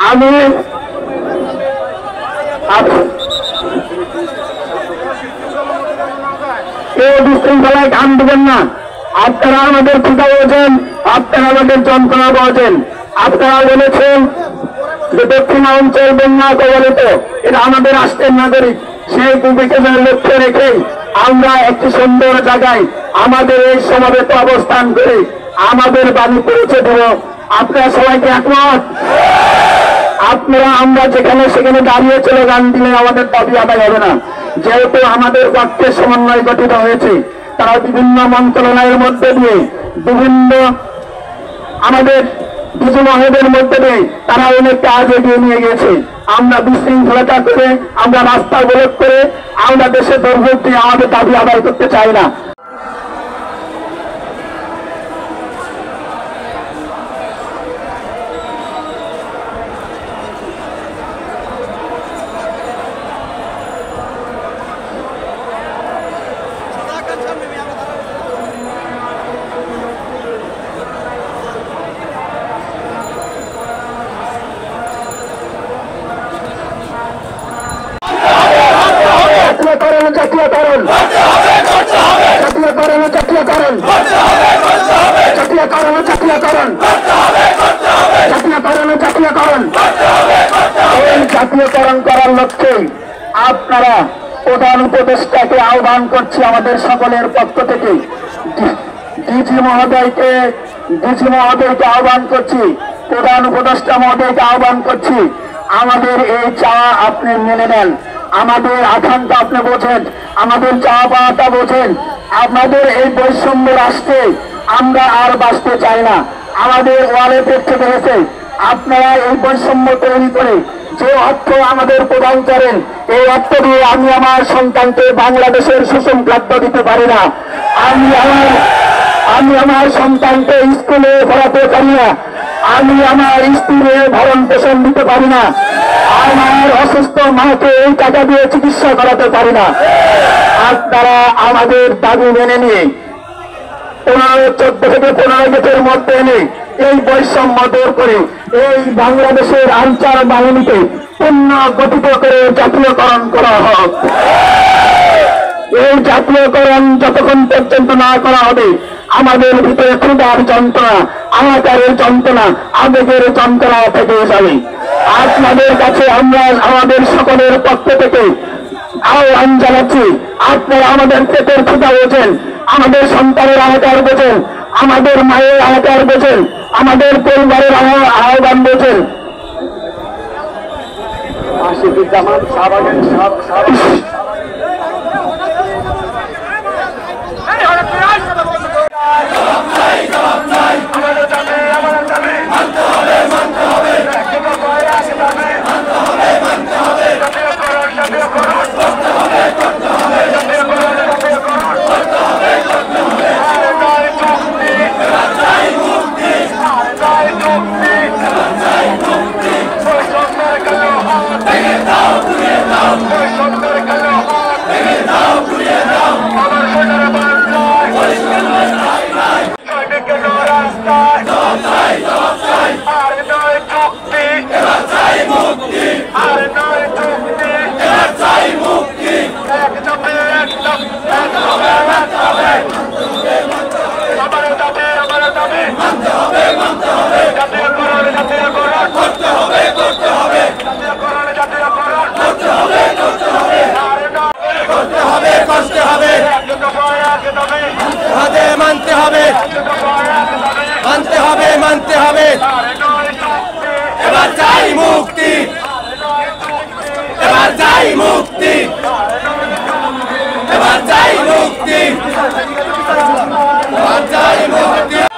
আমি কেউ বিশৃঙ্খলায় কান দেবেন না। আপনারা আমাদের পিতা বলছেন, আপনারা আমাদের যন্ত্রণা বলছেন। আপনারা বলেছেন যে দক্ষিণাঞ্চল বন্যা কবলিত, এটা আমাদের রাষ্ট্রের নাগরিক। সেই ভূমিকাকে লক্ষ্য রেখে আমরা একটি সুন্দর জায়গায় আমাদের এই সমাবেত অবস্থান করে আমাদের বাণী পৌঁছে দেব। আপনারা সবাইকে একমত? আপনারা আমরা যেখানে সেখানে দাঁড়িয়ে চলে গান দিলে আমাদের দাবি আদায় হবে না। যেহেতু আমাদের পক্ষে সমন্বয় গঠিত হয়েছে, তারা বিভিন্ন মন্ত্রণালয়ের মধ্যে দিয়ে বিভিন্ন আমাদের ডিজি মহোদয়ের মধ্যে দিয়ে তারা অনেক কাজ এগিয়ে নিয়ে গেছে। আমরা বিশৃঙ্খলতা করে, আমরা রাস্তা অবরোধ করে আমরা দেশের দুর্ভোগ দিয়ে আমাদের দাবি আদায় করতে চাই না। জাতীয়করণ করার লক্ষ্যে আপনারা প্রধান উপদেষ্টাকে আহ্বান করছি আমাদের সকলের পক্ষ থেকে, ডিজি মহোদয়কে আহ্বান করছি, প্রধান উপদেষ্টা মহোদয়কে আহ্বান করছি। আমাদের এই চাওয়া আপনি মেনে নেন, আমাদের আকাঙ্ক্ষা আপনি বোঝেন, আমাদের চাওয়া পাওয়াটা বোঝেন। আমাদের এই বৈষম্য রাষ্ট্রে আমরা আর বাঁচতে চাই না। আমাদের ওয়ালে দেখতে পেরেছে আপনারা এই বৈষম্য তৈরি করে যে অর্থ আমাদের প্রদান করেন, এই অর্থ দিয়ে আমি আমার সন্তানকে বাংলাদেশের সুষম খাদ্য দিতে পারি না। আমি আমার সন্তানকে স্কুলে পড়াতে পারি না। আমি আমার স্ত্রীর ভরণ পোষণ দিতে পারি না। আমার অসুস্থ মাকে এই টাকা দিয়ে চিকিৎসা করাতে পারি না। আপনারা আমাদের দাবি মেনে নিয়ে 14 থেকে 15 বছরের মধ্যে এনে এই বৈষম্য দূর করে এই বাংলাদেশের আনসার বাহিনীকে পূর্ণ গঠিত করে জাতীয়করণ করা হোক। এই জাতীয়করণ যতক্ষণ পর্যন্ত না করা হবে আমাদের ভিতরে ক্ষুধার যন্ত্রণা, আহাকারের যন্ত্রণা, আবেগের যন্ত্রণা থেকে যাবে। আপনাদের কাছে আমরা আমাদের সকলের পক্ষ থেকে আহ্বান জানাচ্ছি, আপনারা আমাদের পেটের ক্ষুধা বোঝেন, আমাদের সন্তানের আহাকার বোঝেন, আমাদের মায়ের আহাকার বোঝেন, আমাদের পরিবারের আহ্বান বোঝেন। মানতে হবে। এবার চাই মুক্তি, এবার চাই মুক্তি, এবার চাই মুক্তি, এবার চাই মুক্তি।